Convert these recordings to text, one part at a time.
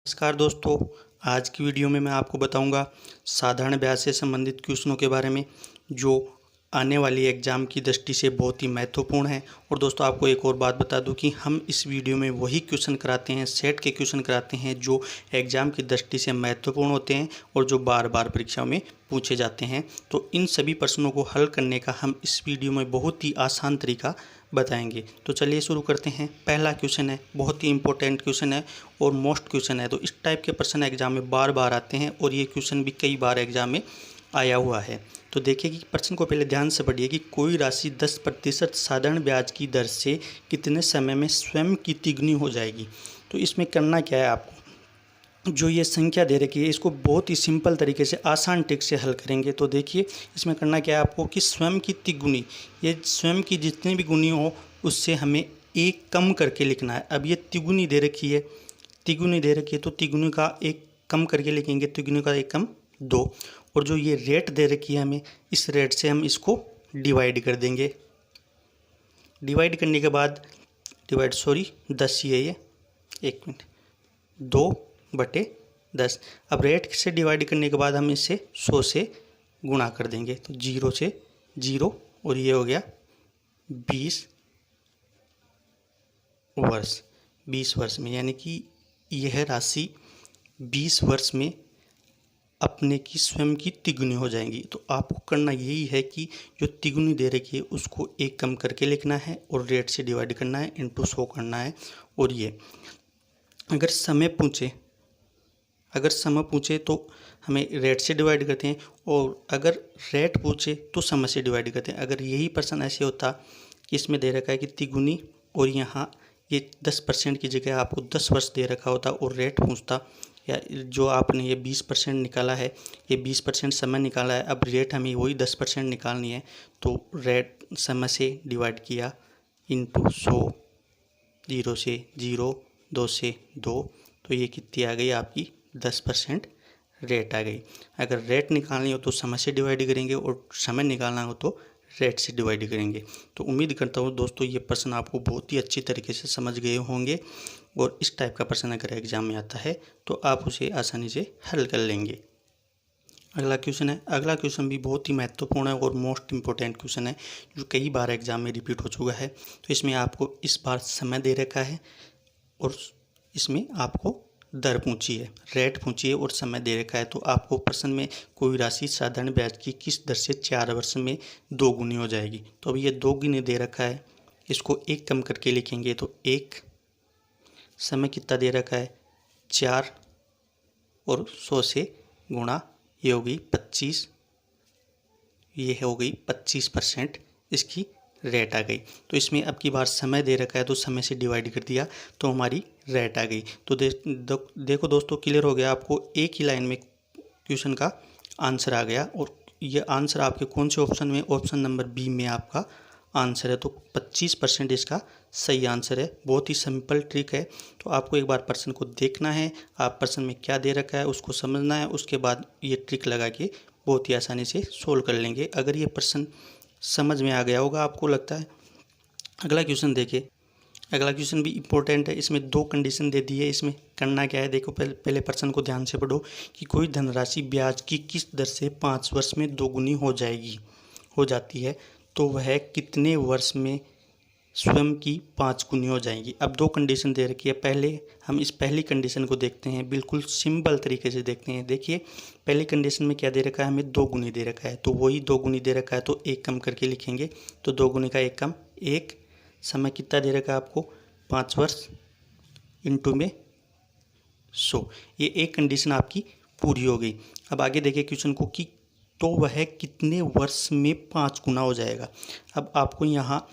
नमस्कार दोस्तों। आज की वीडियो में मैं आपको बताऊंगा साधारण ब्याज से संबंधित क्वेश्चनों के बारे में जो आने वाली एग्ज़ाम की दृष्टि से बहुत ही महत्वपूर्ण है। और दोस्तों आपको एक और बात बता दूं कि हम इस वीडियो में वही क्वेश्चन कराते हैं, सेट के क्वेश्चन कराते हैं जो एग्ज़ाम की दृष्टि से महत्वपूर्ण होते हैं और जो बार बार परीक्षा में पूछे जाते हैं। तो इन सभी प्रश्नों को हल करने का हम इस वीडियो में बहुत ही आसान तरीका बताएंगे। तो चलिए शुरू करते हैं। पहला क्वेश्चन है, बहुत ही इंपॉर्टेंट क्वेश्चन है और मोस्ट क्वेश्चन है। तो इस टाइप के प्रश्न एग्जाम में बार बार आते हैं और ये क्वेश्चन भी कई बार एग्जाम में आया हुआ है। तो देखिए कि प्रश्न को पहले ध्यान से पढ़िए कि कोई राशि 10% साधारण ब्याज की दर से कितने समय में स्वयं की तिगुनी हो जाएगी। तो इसमें करना क्या है, आपको जो ये संख्या दे रखी है इसको बहुत ही सिंपल तरीके से आसान ट्रिक से हल करेंगे। तो देखिए इसमें करना क्या है आपको कि स्वयं की तिगुनी, ये स्वयं की जितनी भी गुनी हो उससे हमें एक कम करके लिखना है। अब ये तिगुनी दे रखी है, तिगुनी दे रखी है तो तिगुनी का एक कम करके लिखेंगे, तिगुनी का एक कम 2। और जो ये रेट दे रखी है हमें, इस रेट से हम इसको डिवाइड कर देंगे। डिवाइड करने के बाद 10 ही है ये, 1 मिनट, 2/10। अब रेट से डिवाइड करने के बाद हम इसे 100 से गुणा कर देंगे। तो 0 से 0 और ये हो गया 20 वर्ष। 20 वर्ष में यानी कि यह राशि 20 वर्ष में अपने की स्वयं की तिगुनी हो जाएंगी। तो आपको करना यही है कि जो तिगुनी दे रखी है उसको एक कम करके लिखना है और रेट से डिवाइड करना है, इंटू 100 करना है। और ये अगर समय पूछे तो हमें रेट से डिवाइड करते हैं और अगर रेट पूछे तो समय से डिवाइड करते हैं। अगर यही प्रश्न ऐसे होता कि इसमें दे रखा है कि तिगुनी और यहाँ ये 10% की जगह आपको 10 वर्ष दे रखा होता और रेट पूछता, या जो आपने ये 20% निकाला है, ये 20% समय निकाला है, अब रेट हमें वही 10% निकालनी है। तो रेट समय से डिवाइड किया, इंटू 100, 0 से 0, 2 से 2, तो ये कितनी आ गई आपकी 10% रेट आ गई। अगर रेट निकालनी हो तो समय से डिवाइड करेंगे और समय निकालना हो तो रेट से डिवाइड करेंगे। तो उम्मीद करता हूँ दोस्तों ये प्रश्न आपको बहुत ही अच्छी तरीके से समझ गए होंगे और इस टाइप का प्रश्न अगर एग्जाम में आता है तो आप उसे आसानी से हल कर लेंगे। अगला क्वेश्चन है, अगला क्वेश्चन भी बहुत ही महत्वपूर्ण है और मोस्ट इम्पोर्टेंट क्वेश्चन है जो कई बार एग्जाम में रिपीट हो चुका है। तो इसमें आपको इस बार समय दे रखा है और इसमें आपको दर पूछी है, रेट पूछी है और समय दे रखा है। तो आपको प्रश्न में कोई राशि साधारण ब्याज की किस दर से 4 वर्ष में 2 गुनी हो जाएगी। तो अभी ये 2 गुनी दे रखा है, इसको एक कम करके लिखेंगे तो 1, समय कितना दे रखा है 4 और 100 से गुणा, ये हो गई 25, ये हो गई 25% इसकी रेट आ गई। तो इसमें अब की बार समय दे रखा है तो समय से डिवाइड कर दिया तो हमारी रेट आ गई। तो देखो दोस्तों क्लियर हो गया, आपको एक ही लाइन में क्वेश्चन का आंसर आ गया। और ये आंसर आपके कौन से ऑप्शन में, ऑप्शन नंबर बी में आपका आंसर है। तो 25% इसका सही आंसर है। बहुत ही सिंपल ट्रिक है। तो आपको एक बार प्रश्न को देखना है, आप प्रश्न में क्या दे रखा है उसको समझना है, उसके बाद ये ट्रिक लगा के बहुत ही आसानी से सोल्व कर लेंगे। अगर ये प्रश्न समझ में आ गया होगा आपको लगता है। अगला क्वेश्चन देखिए, अगला क्वेश्चन भी इम्पोर्टेंट है। इसमें 2 कंडीशन दे दी है। इसमें करना क्या है, देखो पहले प्रश्न को ध्यान से पढ़ो कि कोई धनराशि ब्याज की किस दर से 5 वर्ष में 2 गुनी हो जाती है, तो वह कितने वर्ष में स्वयं की 5 गुनी हो जाएंगी। अब 2 कंडीशन दे रखी है। पहले हम इस पहली कंडीशन को देखते हैं, बिल्कुल सिंपल तरीके से देखते हैं। देखिए पहली कंडीशन में क्या दे रखा है, हमें 2 गुनी दे रखा है, तो वही 2 गुनी दे रखा है तो एक कम करके लिखेंगे। तो 2 गुनी का एक कम 1, समय कितना दे रखा है आपको 5 वर्ष, इंटू में 100। ये एक कंडीशन आपकी पूरी हो गई। अब आगे देखिए क्वेश्चन को कि तो वह कितने वर्ष में 5 गुना हो जाएगा। अब आपको यहाँ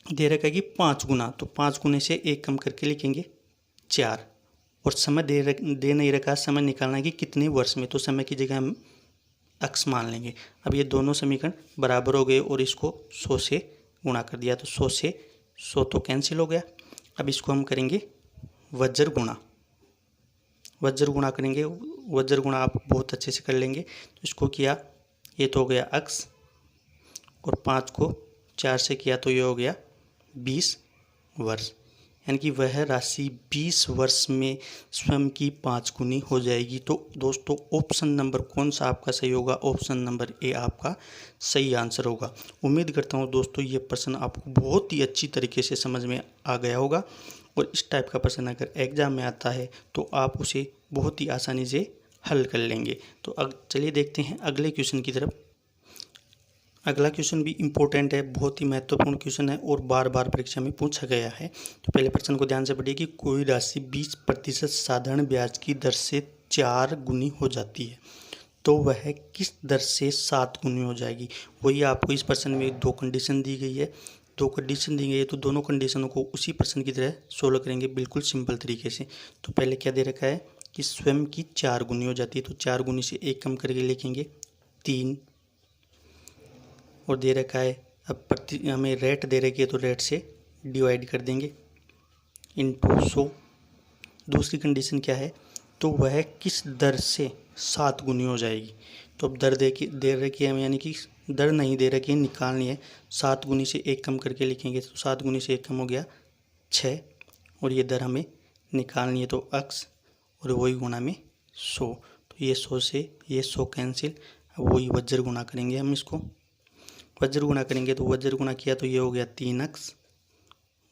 दे रखा है कि 5 गुना, तो 5 गुने से एक कम करके लिखेंगे 4। और समय दे नहीं रखा, समय निकालना है कि कितने वर्ष में, तो समय की जगह हम x मान लेंगे। अब ये दोनों समीकरण बराबर हो गए और इसको 100 से गुणा कर दिया। तो 100 से 100 तो कैंसिल हो गया। अब इसको हम करेंगे वज्र गुणा करेंगे। वज्र गुणा आप बहुत अच्छे से कर लेंगे। तो इसको किया, ये तो हो गया x, और 5 को 4 से किया तो ये हो गया 20 वर्ष। यानी कि वह राशि 20 वर्ष में स्वयं की 5 गुनी हो जाएगी। तो दोस्तों ऑप्शन नंबर कौन सा आपका सही होगा? ऑप्शन नंबर ए आपका सही आंसर होगा। उम्मीद करता हूँ दोस्तों ये प्रश्न आपको बहुत ही अच्छी तरीके से समझ में आ गया होगा, और इस टाइप का प्रश्न अगर एग्जाम में आता है तो आप उसे बहुत ही आसानी से हल कर लेंगे। तो अब चलिए देखते हैं अगले क्वेश्चन की तरफ। अगला क्वेश्चन भी इम्पोर्टेंट है, बहुत ही महत्वपूर्ण क्वेश्चन है और बार बार परीक्षा में पूछा गया है। तो पहले प्रश्न को ध्यान से पढ़िए कि कोई राशि 20% साधारण ब्याज की दर से 4 गुनी हो जाती है, तो वह किस दर से 7 गुनी हो जाएगी? वही आपको इस प्रश्न में 2 कंडीशन दी गई है। 2 कंडीशन दी गई है तो दोनों कंडीशनों को उसी प्रश्न की तरह सोल्व करेंगे बिल्कुल सिंपल तरीके से। तो पहले क्या दे रखा है कि स्वयं की 4 गुनी हो जाती है, तो 4 गुनी से 1 कम करके लिखेंगे 3, और दे रखा है अब हमें रेट दे रखी है तो रेट से डिवाइड कर देंगे इंटू 100। दूसरी कंडीशन क्या है? तो वह किस दर से 7 गुनी हो जाएगी। तो अब दर दे रखी है हमें, यानी कि दर नहीं दे रखी है, निकालनी है। 7 गुनी से 1 कम करके लिखेंगे तो 7 गुनी से 1 कम हो गया 6, और ये दर हमें निकालनी है तो अक्स और वही गुना में 100। तो ये 100 से ये 100 कैंसिल, अब वही वज्र गुना करेंगे हम इसको। वज्र गुना करेंगे तो वज्र गुना किया तो ये हो गया 3x,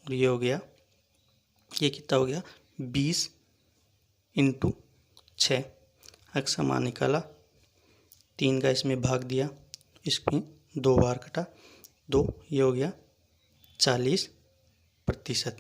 और ये हो गया, ये कितना हो गया 20 इंटू 6। अक्स का मान निकाला, 3 का इसमें भाग दिया, इसमें 2 बार कटा 2, ये हो गया 40%।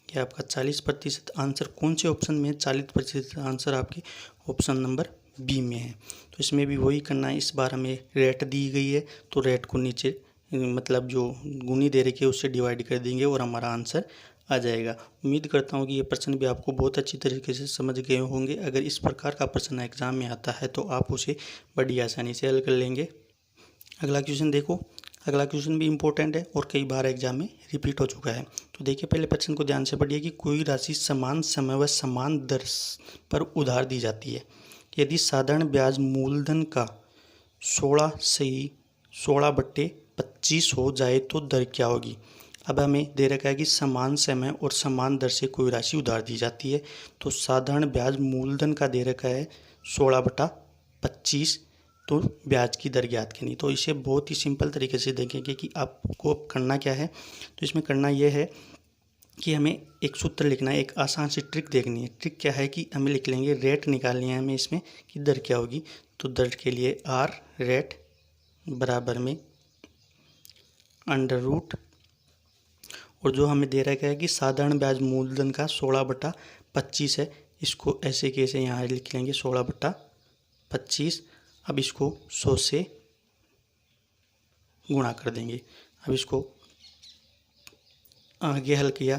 ये आपका 40% आंसर कौन से ऑप्शन में है? 40% आंसर आपके ऑप्शन नंबर बी में है। तो इसमें भी वही करना है। इस बार हमें रेट दी गई है तो रेट को नीचे मतलब जो गुनी दे रखी है उससे डिवाइड कर देंगे और हमारा आंसर आ जाएगा। उम्मीद करता हूँ कि ये प्रश्न भी आपको बहुत अच्छी तरीके से समझ गए होंगे। अगर इस प्रकार का प्रश्न एग्जाम में आता है तो आप उसे बड़ी आसानी से हल कर लेंगे। अगला क्वेश्चन देखो। अगला क्वेश्चन भी इम्पोर्टेंट है और कई बार एग्जाम में रिपीट हो चुका है। तो देखिए पहले प्रश्न को ध्यान से पढ़िए कि कोई राशि समान समय व समान दर पर उधार दी जाती है। यदि साधारण ब्याज मूलधन का 16/25 हो जाए तो दर क्या होगी? अब हमें दे रखा है कि समान समय और समान दर से कोई राशि उधार दी जाती है। तो साधारण ब्याज मूलधन का दे रखा है 16/25, तो ब्याज की दर ज्ञात करनी। तो इसे बहुत ही सिंपल तरीके से देखेंगे कि आपको करना क्या है। तो इसमें करना यह है कि हमें एक सूत्र लिखना है, एक आसान सी ट्रिक देखनी है। ट्रिक क्या है कि हमें लिख लेंगे, रेट निकालनी है हमें इसमें कि दर क्या होगी। तो दर के लिए आर रेट बराबर में अंडर रूट, और जो हमें दे रखा है कि साधारण ब्याज मूलधन का 16/25 है, इसको ऐसे कैसे यहाँ लिख लेंगे 16/25। अब इसको 100 से गुणा कर देंगे। अब इसको आगे हल किया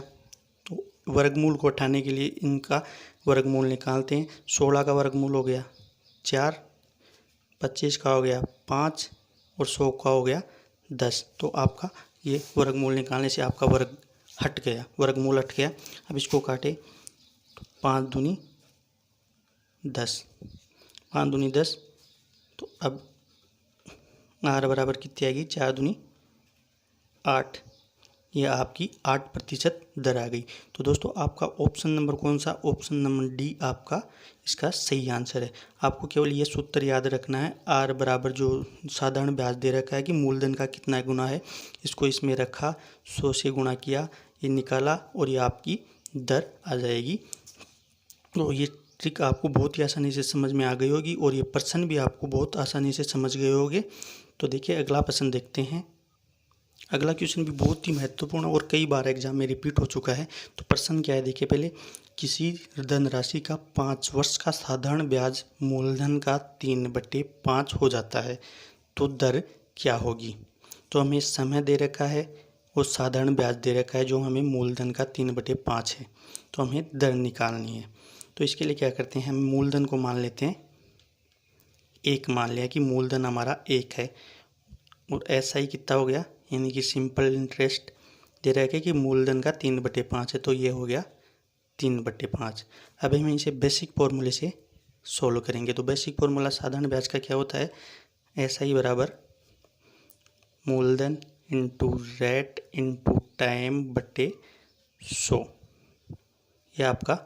तो वर्गमूल को हटाने के लिए इनका वर्गमूल निकालते हैं। 16 का वर्गमूल हो गया 4, 25 का हो गया 5 और 100 का हो गया 10। तो आपका ये वर्गमूल निकालने से आपका वर्ग हट गया, वर्गमूल हट गया। अब इसको काटे तो 5 दूनी 10, 5 दूनी 10। तो अब आर बराबर कितनी आएगी? 4 दूनी 8। यह आपकी 8% दर आ गई। तो दोस्तों आपका ऑप्शन नंबर कौन सा? ऑप्शन नंबर डी आपका इसका सही आंसर है। आपको केवल ये सूत्र याद रखना है, आर बराबर जो साधारण ब्याज दे रखा है कि मूलधन का कितना गुना है, इसको इसमें रखा, 100 से गुणा किया, ये निकाला और ये आपकी दर आ जाएगी। तो ये ट्रिक आपको बहुत ही आसानी से समझ में आ गई होगी और ये प्रश्न भी आपको बहुत आसानी से समझ गए होंगे। तो देखिए अगला प्रश्न देखते हैं। अगला क्वेश्चन भी बहुत ही महत्वपूर्ण और कई बार एग्जाम में रिपीट हो चुका है। तो प्रश्न क्या है देखिए पहले, किसी धनराशि का 5 वर्ष का साधारण ब्याज मूलधन का 3/5 हो जाता है तो दर क्या होगी? तो हमें समय दे रखा है और साधारण ब्याज दे रखा है जो हमें मूलधन का 3/5 है, तो हमें दर निकालनी है। तो इसके लिए क्या करते हैं, हम मूलधन को मान लेते हैं 1, मान लिया कि मूलधन हमारा 1 है, और ऐसा ही कितना हो गया, यानी कि सिंपल इंटरेस्ट दे रखा है कि मूलधन का 3/5 है, तो ये हो गया 3/5। अब हम इसे बेसिक फॉर्मूले से सोल्व करेंगे। तो बेसिक फॉर्मूला साधारण ब्याज का क्या होता है, ऐसा ही बराबर मूलधन इंटू रेट इंटू टाइम बटे 100। यह आपका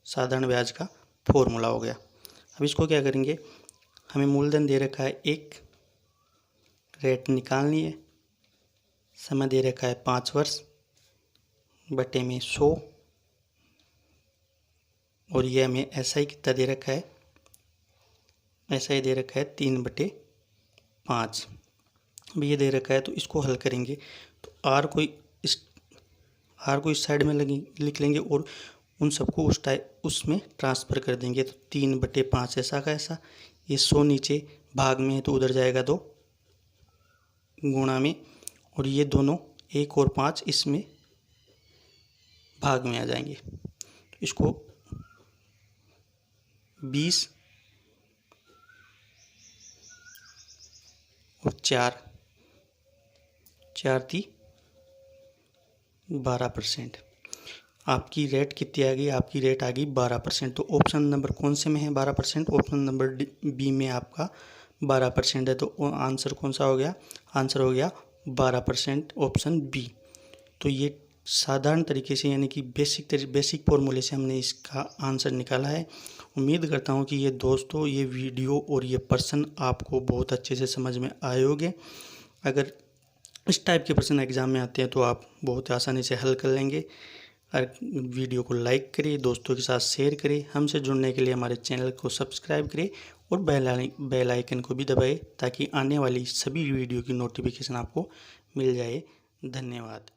साधारण ब्याज का फॉर्मूला हो गया। अब इसको क्या करेंगे, हमें मूलधन दे रखा है 1, रेट निकालनी है, समय दे रखा है 5 वर्ष, बटे में 100, और ये हमें SI कितना दे रखा है, SI दे रखा है 3/5। अब ये दे रखा है तो इसको हल करेंगे तो R को इस साइड में लिख लेंगे और उन सबको उसमें ट्रांसफ़र कर देंगे। तो 3/5 ऐसा का ऐसा, ये 100 नीचे भाग में है तो उधर जाएगा 2 गुणा में, और ये दोनों 1 और 5 इसमें भाग में आ जाएंगे। तो इसको 20 और 4 थी 12%। आपकी रेट कितनी आ गई, आपकी रेट आ गई 12%। तो ऑप्शन नंबर कौन से में है 12%, ऑप्शन नंबर बी में आपका 12% है। तो आंसर कौन सा हो गया, आंसर हो गया 12%, ऑप्शन बी। तो ये साधारण तरीके से यानी कि बेसिक फॉर्मूले से हमने इसका आंसर निकाला है। उम्मीद करता हूँ कि ये दोस्तों ये वीडियो और ये प्रश्न आपको बहुत अच्छे से समझ में आए होंगे। अगर इस टाइप के प्रश्न एग्ज़ाम में आते हैं तो आप बहुत आसानी से हल कर लेंगे। और वीडियो को लाइक करें, दोस्तों के साथ शेयर करें, हमसे जुड़ने के लिए हमारे चैनल को सब्सक्राइब करें और बेल आइकन को भी दबाएं ताकि आने वाली सभी वीडियो की नोटिफिकेशन आपको मिल जाए। धन्यवाद।